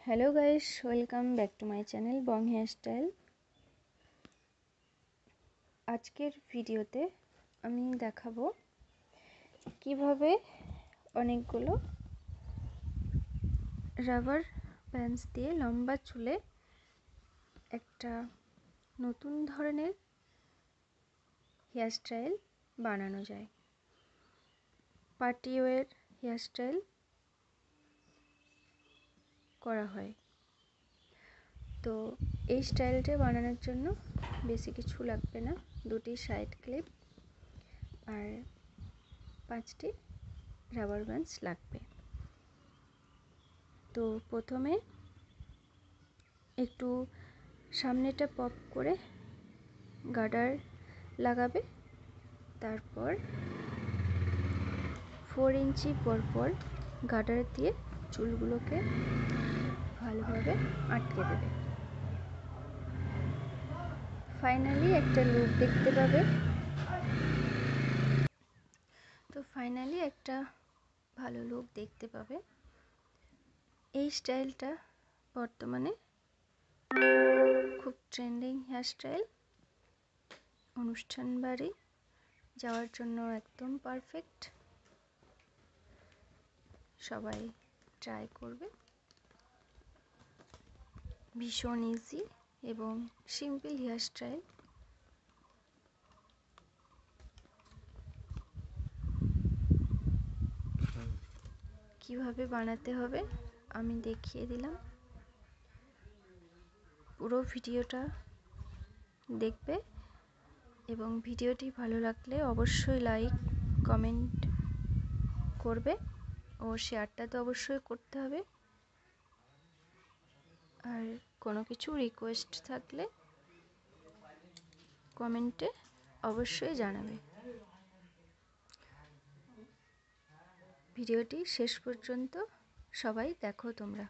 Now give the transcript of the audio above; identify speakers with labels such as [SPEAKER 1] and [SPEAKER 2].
[SPEAKER 1] Hello guys, welcome back to my channel Bong hairstyle. আজকের ভিডিওতে আমি দেখাবো কিভাবে অনেকগুলো রাবার ব্যান্ডস দিয়ে লম্বা চুলে একটা নতুন ধরনের হেয়ারস্টাইল বানানো যায়। পার্টি ওয়্যার হেয়ারস্টাইল করা হয়। তো এই স্টাইলটা বানানোর জন্য বেশি কিছু লাগবে না, দুটি সাইড ক্লিপ আর 5টি রাবার ব্যান্ডস লাগবে। তো প্রথমে একটু সামনেটা পপ করে গার্ডার লাগাবে, তারপর 4 ইঞ্চি পর গার্ডার দিয়ে চুলগুলোকে ভালোভাবে আটকে দেবে। ফাইনালি একটা লুক দেখতে পাবে। তো ফাইনালি একটা ভালো লুক দেখতে পাবে। এই স্টাইলটা বর্তমানে খুব ট্রেন্ডিং হেয়ারস্টাইল, অনুষ্ঠান বাড়ি যাওয়ার জন্য একদম পারফেক্ট। সবাই ট্রাই করবে। ভীষণ ইজি এবং সিম্পল হেয়ারস্টাইল। কিভাবে বানাতে হবে আমি দেখিয়ে দিলাম। পুরো ভিডিওটা দেখবে এবং ভিডিওটি ভালো লাগলে অবশ্যই লাইক কমেন্ট করবে ও শেয়ারটা তো অবশ্যই করতে হবে। আর কোনো কিছু রিকোয়েস্ট থাকলে কমেন্টে অবশ্যই জানাবে। ভিডিওটি শেষ পর্যন্ত সবাই দেখো তোমরা।